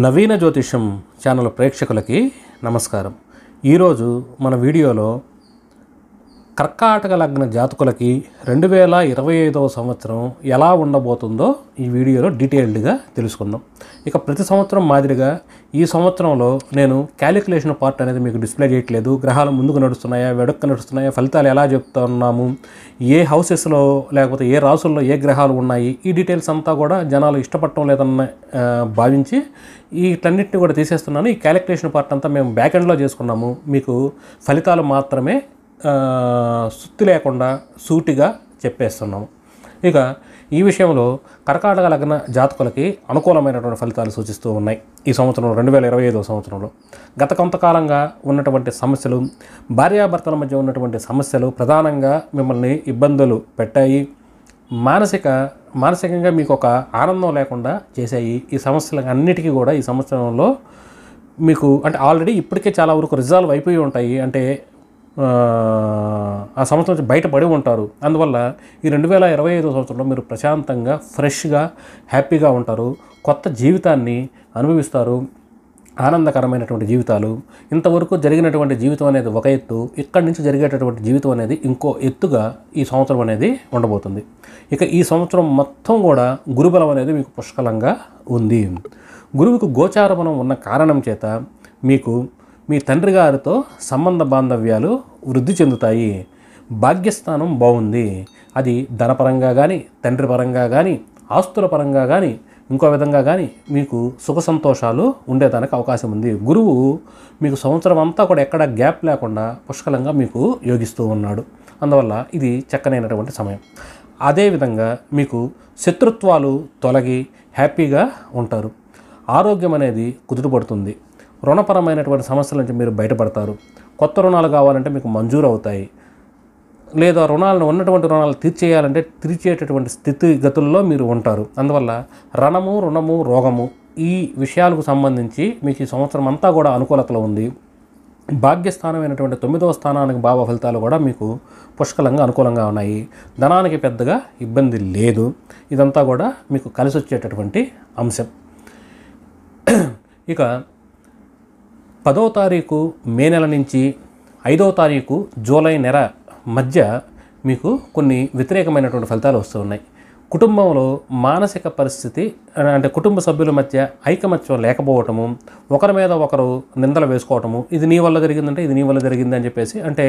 నవీన జ్యోతిషం ఛానల్ ప్రేక్షకులకి నమస్కారం. ఈరోజు మన వీడియోలో కర్కాటక లగ్న జాతకులకి 2025వ సంవత్సరం ఎలా ఉండబోతుందో ఈ వీడియోలో డీటెయిల్డ్గా తెలుసుకుందాం. ఇక ప్రతి సంవత్సరం మాదిరిగా ఈ సంవత్సరంలో నేను క్యాలిక్యులేషన్ పార్ట్ అనేది మీకు డిస్ప్లే చేయట్లేదు. గ్రహాలు ముందుకు నడుస్తున్నాయా, వెనక్కి నడుస్తున్నాయా, ఫలితాలు ఎలా చెప్తున్నాము, ఏ హౌసెస్లో లేకపోతే ఏ రాసుల్లో ఏ గ్రహాలు ఉన్నాయి, ఈ డీటెయిల్స్ అంతా కూడా జనాలు ఇష్టపడటం లేదన్న భావించి వీటన్నిటిని కూడా తీసేస్తున్నాను. ఈ క్యాలిక్యులేషన్ పార్ట్ అంతా మేము బ్యాక్ ఎండ్లో చేసుకున్నాము. మీకు ఫలితాలు మాత్రమే సుత్తి లేకుండా సూటిగా చెప్పేస్తున్నాము. ఇక ఈ విషయంలో కర్కాటక లగ్న జాతకులకి అనుకూలమైనటువంటి ఫలితాలు సూచిస్తూ ఉన్నాయి. ఈ సంవత్సరం 2025వ సంవత్సరంలో గత కొంతకాలంగా ఉన్నటువంటి సమస్యలు, భార్యాభర్తల మధ్య ఉన్నటువంటి సమస్యలు ప్రధానంగా మిమ్మల్ని ఇబ్బందులు పెట్టాయి. మానసికంగా మీకు ఒక ఆనందం లేకుండా చేశాయి. ఈ సమస్యలు అన్నిటికీ కూడా ఈ సంవత్సరంలో మీకు అంటే ఆల్రెడీ ఇప్పటికే చాలా వరకు రిజాల్వ్ అయిపోయి ఉంటాయి. అంటే ఆ సంవత్సరం నుంచి బయటపడి ఉంటారు. అందువల్ల ఈ 2025వ సంవత్సరంలో మీరు ప్రశాంతంగా, ఫ్రెష్గా, హ్యాపీగా ఉంటారు. కొత్త జీవితాన్ని అనుభవిస్తారు. ఆనందకరమైనటువంటి జీవితాలు. ఇంతవరకు జరిగినటువంటి జీవితం అనేది ఒక ఎత్తు, ఇక్కడి నుంచి జరిగేటటువంటి జీవితం అనేది ఇంకో ఎత్తుగా ఈ సంవత్సరం అనేది ఉండబోతుంది. ఇక ఈ సంవత్సరం మొత్తం కూడా గురుబలం అనేది మీకు పుష్కలంగా ఉంది. గురువుకు గోచారబలం ఉన్న కారణం చేత మీకు మీ తండ్రి గారితో సంబంధ బాంధవ్యాలు వృద్ధి చెందుతాయి. భాగ్యస్థానం బాగుంది. అది ధనపరంగా కానీ, తండ్రి పరంగా కానీ, ఆస్తుల పరంగా కానీ, ఇంకో విధంగా కానీ మీకు సుఖ సంతోషాలు ఉండేదానికి అవకాశం ఉంది. గురువు మీకు సంవత్సరం అంతా కూడా ఎక్కడ గ్యాప్ లేకుండా పుష్కలంగా మీకు యోగిస్తూ ఉన్నాడు. అందువల్ల ఇది చక్కనైనటువంటి సమయం. అదేవిధంగా మీకు శత్రుత్వాలు తొలగి హ్యాపీగా ఉంటారు. ఆరోగ్యం అనేది కుదుటపడుతుంది. రుణపరమైనటువంటి సమస్యల నుంచి మీరు బయటపడతారు. కొత్త రుణాలు కావాలంటే మీకు మంజూరు అవుతాయి. లేదా ఉన్నటువంటి రుణాలు తీర్చేయాలంటే తీర్చేటటువంటి స్థితిగతుల్లో మీరు ఉంటారు. అందువల్ల రుణము, రోగము ఈ విషయాలకు సంబంధించి మీకు ఈ సంవత్సరం అంతా కూడా అనుకూలతలో ఉంది. భాగ్యస్థానమైనటువంటి 9వ స్థానానికి భావ ఫలితాలు కూడా మీకు పుష్కలంగా అనుకూలంగా ఉన్నాయి. ధనానికి పెద్దగా ఇబ్బంది లేదు. ఇదంతా కూడా మీకు కలిసి వచ్చేటటువంటి అంశం. ఇక 10వ తారీఖు మే నెల నుంచి 5వ తారీఖు జూలై నెల మధ్య మీకు కొన్ని వ్యతిరేకమైనటువంటి ఫలితాలు వస్తూ ఉన్నాయి. కుటుంబంలో మానసిక పరిస్థితి అంటే కుటుంబ సభ్యుల మధ్య ఐకమత్యం లేకపోవటము, ఒకరి మీద ఒకరు నిందలు వేసుకోవటము, ఇది నీ వల్ల జరిగిందంటే ఇది నీ వల్ల జరిగింది అని చెప్పేసి అంటే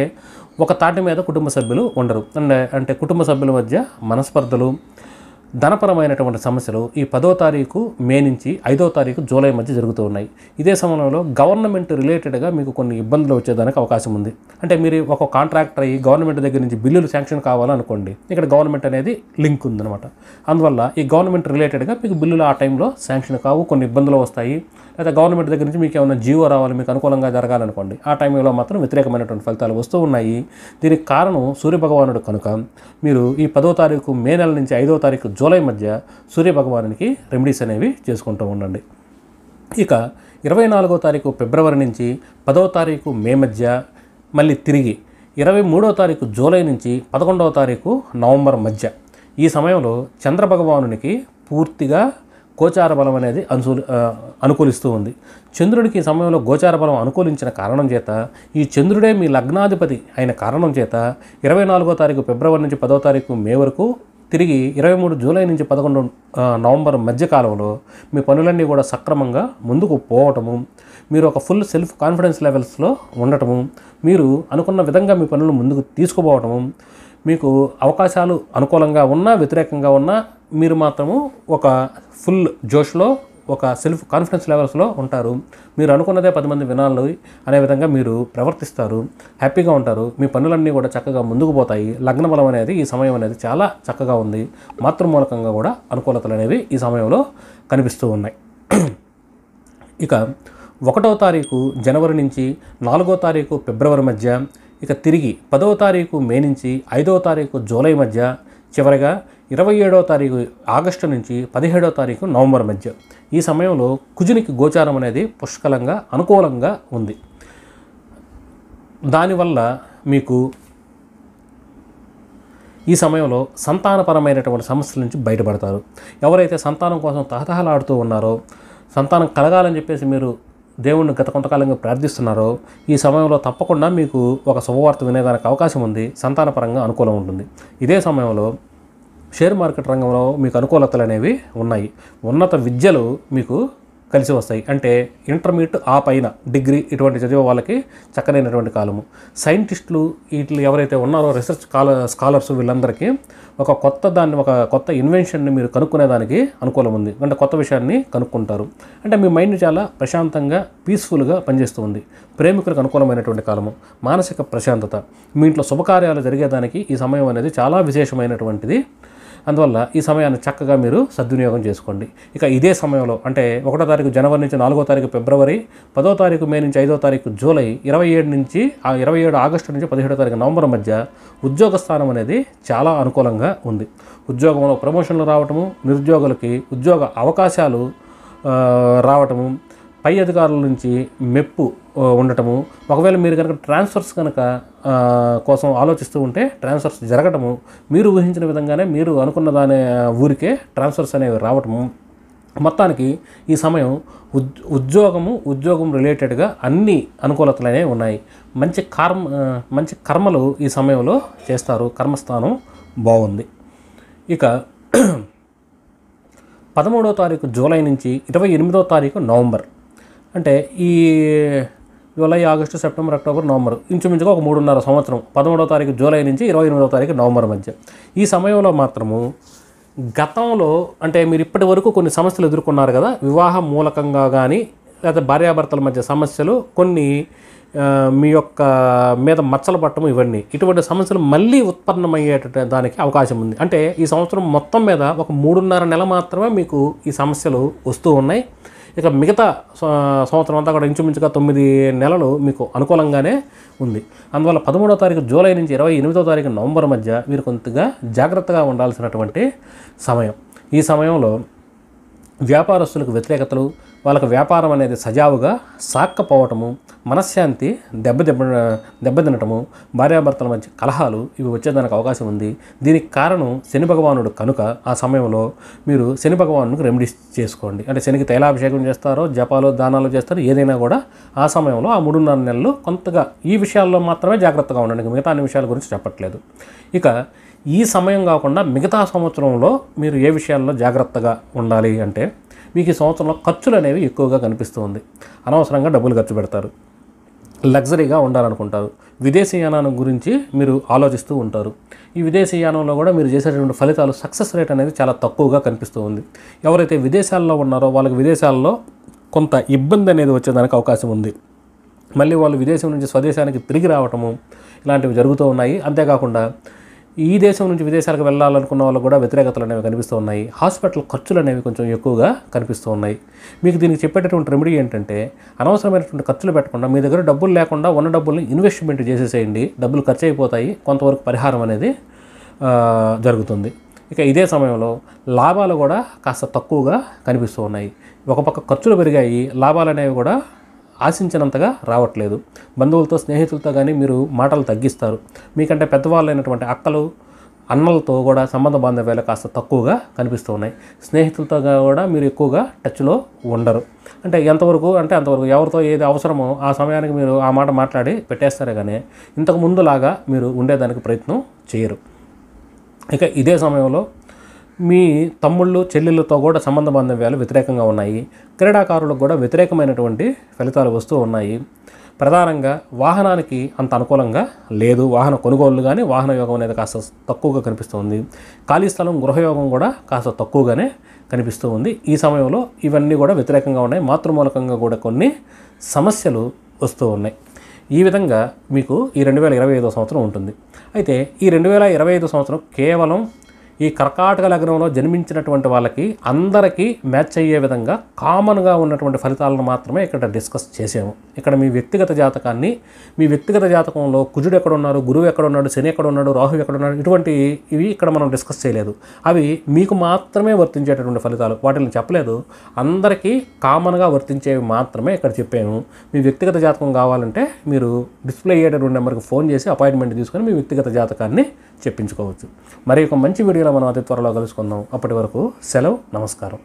ఒక తాటి మీద కుటుంబ సభ్యులు ఉండరు. అంటే కుటుంబ సభ్యుల మధ్య మనస్పర్ధలు, ధనపరమైనటువంటి సమస్యలు ఈ 10వ తారీఖు మే నుంచి 5వ తారీఖు జూలై మధ్య జరుగుతూ ఉన్నాయి. ఇదే సమయంలో గవర్నమెంట్ రిలేటెడ్గా మీకు కొన్ని ఇబ్బందులు వచ్చేదానికి అవకాశం ఉంది. అంటే మీరు ఒక కాంట్రాక్టర్ అయ్యి గవర్నమెంట్ దగ్గర నుంచి బిల్లులు శాంక్షన్ కావాలనుకోండి, ఇక్కడ గవర్నమెంట్ అనేది లింక్ ఉందన్నమాట. అందువల్ల ఈ గవర్నమెంట్ రిలేటెడ్గా మీకు బిల్లులు ఆ టైంలో శాంక్షన్ కావు, కొన్ని ఇబ్బందులు వస్తాయి. లేదా గవర్నమెంట్ దగ్గర నుంచి మీకు ఏమైనా జీవో రావాలి, మీకు అనుకూలంగా జరగాలనుకోండి, ఆ టైంలో మాత్రం వ్యతిరేకమైనటువంటి ఫలితాలు వస్తూ ఉన్నాయి. దీనికి కారణం సూర్యభగవానుడు కనుక మీరు ఈ 10వ తారీఖు మే నెల నుంచి 5వ తారీఖు జూలై మధ్య సూర్యభగవానునికి రెమెడీస్ అనేవి చేసుకుంటూ ఉండండి. ఇక 24వ తారీఖు ఫిబ్రవరి నుంచి 10వ తారీఖు మే మధ్య, మళ్ళీ తిరిగి 23వ తారీఖు జూలై నుంచి 11వ తారీఖు నవంబర్ మధ్య ఈ సమయంలో చంద్రభగవానునికి పూర్తిగా గోచార బలం అనేది అనుకూలిస్తూ ఉంది. చంద్రుడికి ఈ సమయంలో గోచార బలం అనుకూలించిన కారణం చేత, ఈ చంద్రుడే మీ లగ్నాధిపతి అయిన కారణం చేత 24వ తారీఖు ఫిబ్రవరి నుంచి 10వ తారీఖు మే వరకు, తిరిగి 23 జూలై నుంచి 11 నవంబర్ మధ్య కాలంలో మీ పనులన్నీ కూడా సక్రమంగా ముందుకు పోవటము, మీరు ఒక ఫుల్ సెల్ఫ్ కాన్ఫిడెన్స్ లెవెల్స్లో ఉండటము, మీరు అనుకున్న విధంగా మీ పనులు ముందుకు తీసుకుపోవటము, మీకు అవకాశాలు అనుకూలంగా ఉన్నా వ్యతిరేకంగా ఉన్నా మీరు మాత్రము ఒక ఫుల్ జోష్లో ఒక సెల్ఫ్ కాన్ఫిడెన్స్ లెవెల్స్లో ఉంటారు. మీరు అనుకున్నదే 10 మంది వినాలి అనే విధంగా మీరు ప్రవర్తిస్తారు. హ్యాపీగా ఉంటారు. మీ పనులన్నీ కూడా చక్కగా ముందుకు పోతాయి. లగ్న బలం అనేది ఈ సమయం అనేది చాలా చక్కగా ఉంది. మాతృమూలకంగా కూడా అనుకూలతలు అనేవి ఈ సమయంలో కనిపిస్తూ ఉన్నాయి. ఇక 1వ తారీఖు జనవరి నుంచి 4వ తారీఖు ఫిబ్రవరి మధ్య, ఇక తిరిగి 10వ తారీఖు మే నుంచి 5వ తారీఖు జూలై మధ్య, చివరిగా 27వ తారీఖు ఆగస్టు నుంచి 17వ తారీఖు నవంబర్ మధ్య ఈ సమయంలో కుజునికి గోచారం అనేది పుష్కలంగా అనుకూలంగా ఉంది. దానివల్ల మీకు ఈ సమయంలో సంతానపరమైనటువంటి సమస్యల నుంచి బయటపడతారు. ఎవరైతే సంతానం కోసం తహతహలాడుతూ ఉన్నారో సంతానం కలగాలని చెప్పేసి మీరు దేవుణ్ణి గత కొంతకాలంగా ప్రార్థిస్తున్నారో ఈ సమయంలో తప్పకుండా మీకు ఒక శుభవార్త వినేదానికి అవకాశం ఉంది. సంతానపరంగా అనుకూలం ఉంటుంది. ఇదే సమయంలో షేర్ మార్కెట్ రంగంలో మీకు అనుకూలతలు అనేవి ఉన్నాయి. ఉన్నత విద్యలు మీకు కలిసి వస్తాయి. అంటే ఇంటర్మీడియట్ ఆ పైన డిగ్రీ ఇటువంటి చదివే వాళ్ళకి చక్కనైనటువంటి కాలము. సైంటిస్టులు వీటిలో ఎవరైతే ఉన్నారో రీసెర్చ్ స్కాలర్స్ వీళ్ళందరికీ ఒక కొత్త ఇన్వెన్షన్ని మీరు కనుక్కునేదానికి అనుకూలం ఉంది. అంటే కొత్త విషయాన్ని కనుక్కుంటారు. అంటే మీ మైండ్ చాలా ప్రశాంతంగా పీస్ఫుల్గా పనిచేస్తూ ఉంది. ప్రేమికులకు అనుకూలమైనటువంటి కాలము. మానసిక ప్రశాంతత, మీ ఇంట్లో శుభకార్యాలు జరిగేదానికి ఈ సమయం అనేది చాలా విశేషమైనటువంటిది. అందువల్ల ఈ సమయాన్ని చక్కగా మీరు సద్వినియోగం చేసుకోండి. ఇక ఇదే సమయంలో అంటే 1వ తారీఖు జనవరి నుంచి 4వ తారీఖు ఫిబ్రవరి, 10వ తారీఖు మే నుంచి 5వ తారీఖు జూలై, 27 ఆగస్టు నుంచి 17వ తారీఖు నవంబర్ మధ్య ఉద్యోగ స్థానం అనేది చాలా అనుకూలంగా ఉంది. ఉద్యోగంలో ప్రమోషన్లు రావటము, నిరుద్యోగులకి ఉద్యోగ అవకాశాలు రావటము, పై అధికారుల నుంచి మెప్పు ఉండటము, ఒకవేళ మీరు కనుక ట్రాన్స్ఫర్స్ కనుక కోసం ఆలోచిస్తూ ఉంటే ట్రాన్స్ఫర్స్ జరగటము, మీరు ఊహించిన విధంగానే మీరు అనుకున్న దాని ఊరికే ట్రాన్స్ఫర్స్ అనేవి రావటము. మొత్తానికి ఈ సమయం ఉద్యోగం రిలేటెడ్గా అన్ని అనుకూలతలు అనేవి ఉన్నాయి. మంచి కర్మలు ఈ సమయంలో చేస్తారు. కర్మస్థానం బాగుంది. ఇక 13వ తారీఖు జూలై నుంచి 28వ తారీఖు నవంబర్, అంటే ఈ July, August, September, October, November ఇంచుమించుగా ఒక 3.5 సంవత్సరం. 13వ తారీఖు జూలై నుంచి 28వ తారీఖు నవంబర్ మధ్య ఈ సమయంలో మాత్రము గతంలో అంటే మీరు ఇప్పటి వరకు కొన్ని సమస్యలు ఎదుర్కొన్నారు కదా, వివాహ మూలకంగా కానీ లేదా భార్యాభర్తల మధ్య సమస్యలు, కొన్ని మీ యొక్క మీద మచ్చలు పట్టడం, ఇటువంటి సమస్యలు మళ్ళీ ఉత్పన్నమయ్యేట దానికి అవకాశం ఉంది. అంటే ఈ సంవత్సరం మొత్తం మీద ఒక 3.5 నెల మాత్రమే మీకు ఈ సమస్యలు వస్తూ ఉన్నాయి. ఇక మిగతా సంవత్సరం అంతా కూడా ఇంచుమించుగా 9 నెలలు మీకు అనుకూలంగానే ఉంది. అందువల్ల 13వ తారీఖు జూలై నుంచి 28వ తారీఖు నవంబర్ మధ్య మీరు కొంతగా జాగ్రత్తగా ఉండాల్సినటువంటి సమయం. ఈ సమయంలో వ్యాపారస్తులకు వ్యతిరేకతలు, వాళ్ళకు వ్యాపారం అనేది సజావుగా సాక్కపోవటము, మనశ్శాంతి దెబ్బతినటము, భార్యాభర్తల మధ్య కలహాలు ఇవి వచ్చేదానికి అవకాశం ఉంది. దీనికి కారణం శని భగవానుడు కనుక ఆ సమయంలో మీరు శని భగవానుడికి రెమెడీస్ చేసుకోండి. అంటే శనికి తైలాభిషేకం చేస్తారో, జపాలు, దానాలు చేస్తారో, ఏదైనా కూడా ఆ సమయంలో ఆ 3.5 నెలలు కొంతగా ఈ విషయాల్లో మాత్రమే జాగ్రత్తగా ఉండండి. మిగతా అన్ని విషయాల గురించి చెప్పట్లేదు. ఇక ఈ సమయం కాకుండా మిగతా సంవత్సరంలో మీరు ఏ విషయాల్లో జాగ్రత్తగా ఉండాలి అంటే, మీకు ఈ సంవత్సరంలో ఖర్చులు అనేవి ఎక్కువగా కనిపిస్తుంది. అనవసరంగా డబ్బులు ఖర్చు పెడతారు, లగ్జరీగా ఉండాలనుకుంటారు, విదేశీయానం గురించి మీరు ఆలోచిస్తూ ఉంటారు. ఈ విదేశీయానంలో కూడా మీరు చేసేటువంటి ఫలితాలు సక్సెస్ రేట్ అనేది చాలా తక్కువగా కనిపిస్తూ ఉంది. ఎవరైతే విదేశాల్లో ఉన్నారో వాళ్ళకి విదేశాల్లో కొంత ఇబ్బంది అనేది వచ్చేదానికి అవకాశం ఉంది. మళ్ళీ వాళ్ళు విదేశం నుంచి స్వదేశానికి తిరిగి రావటము ఇలాంటివి జరుగుతూ ఉన్నాయి. అంతేకాకుండా ఈ దేశం నుంచి విదేశాలకు వెళ్ళాలనుకున్న వాళ్ళు కూడా వ్యతిరేకతలు అనేవి కనిపిస్తూ ఉన్నాయి. హాస్పిటల్ ఖర్చులు అనేవి కొంచెం ఎక్కువగా కనిపిస్తూ ఉన్నాయి. మీకు దీనికి చెప్పేటటువంటి రెమెడీ ఏంటంటే, అనవసరమైనటువంటి ఖర్చులు పెట్టకుండా మీ దగ్గర డబ్బులు లేకుండా ఉన్న డబ్బుల్ని ఇన్వెస్ట్మెంట్ చేసేసేయండి. డబ్బులు ఖర్చు అయిపోతాయి, కొంతవరకు పరిహారం అనేది జరుగుతుంది. ఇక ఇదే సమయంలో లాభాలు కూడా కాస్త తక్కువగా కనిపిస్తూ ఉన్నాయి. ఒక పక్క ఖర్చులు పెరిగాయి, లాభాలు అనేవి కూడా ఆశించినంతగా రావట్లేదు. బంధువులతో, స్నేహితులతో కానీ మీరు మాటలు తగ్గిస్తారు. మీకంటే పెద్దవాళ్ళైనటువంటి అక్కలు, అన్నలతో కూడా సంబంధ బాంధవ్యాలు కాస్త తక్కువగా కనిపిస్తూ ఉన్నాయి. స్నేహితులతో కూడా మీరు ఎక్కువగా టచ్లో ఉండరు. అంటే ఎంతవరకు అంటే అంతవరకు, ఎవరితో ఏది అవసరమో ఆ సమయానికి మీరు ఆ మాట మాట్లాడి పెట్టేస్తారే కానీ ఇంతకు ముందులాగా మీరు ఉండేదానికి ప్రయత్నం చేయరు. ఇక ఇదే సమయంలో మీ తమ్ముళ్ళు, చెల్లెళ్ళతో కూడా సంబంధ బాంధవ్యాలు వ్యతిరేకంగా ఉన్నాయి. క్రీడాకారులకు కూడా వ్యతిరేకమైనటువంటి ఫలితాలు వస్తూ ఉన్నాయి. ప్రధానంగా వాహనానికి అంత అనుకూలంగా లేదు. వాహన కొనుగోళ్లు కానీ వాహన యోగం అనేది కాస్త తక్కువగా కనిపిస్తుంది. ఖాళీ స్థలం, గృహయోగం కూడా కాస్త తక్కువగానే కనిపిస్తూ ఉంది. ఈ సమయంలో ఇవన్నీ కూడా వ్యతిరేకంగా ఉన్నాయి. మాతృమూలకంగా కూడా కొన్ని సమస్యలు వస్తూ ఉన్నాయి. ఈ విధంగా మీకు ఈ 2025 సంవత్సరం ఉంటుంది. అయితే ఈ 2025 సంవత్సరం కేవలం ఈ కర్కాటక లగ్నంలో జన్మించినటువంటి వాళ్ళకి అందరికీ మ్యాచ్ అయ్యే విధంగా కామన్గా ఉన్నటువంటి ఫలితాలను మాత్రమే ఇక్కడ డిస్కస్ చేసాము. ఇక్కడ మీ వ్యక్తిగత జాతకాన్ని, మీ వ్యక్తిగత జాతకంలో కుజుడు ఎక్కడున్నారు, గురువు ఎక్కడున్నాడు, శని ఎక్కడున్నాడు, రాహు ఎక్కడున్నాడు, ఇవి ఇక్కడ మనం డిస్కస్ చేయలేదు. అవి మీకు మాత్రమే వర్తించేటటువంటి ఫలితాలు, వాటిని చెప్పలేదు. అందరికీ కామన్గా వర్తించేవి మాత్రమే ఇక్కడ చెప్పాము. మీ వ్యక్తిగత జాతకం కావాలంటే మీరు డిస్ప్లే అయ్యేటటువంటి నెంబర్కి ఫోన్ చేసి అపాయింట్మెంట్ తీసుకొని మీ వ్యక్తిగత జాతకాన్ని చెప్పించుకోవచ్చు. మరి ఒక మంచి వీడియోలో మనం అతి త్వరలో కలుసుకుందాం. అప్పటి వరకు సెలవు, నమస్కారం.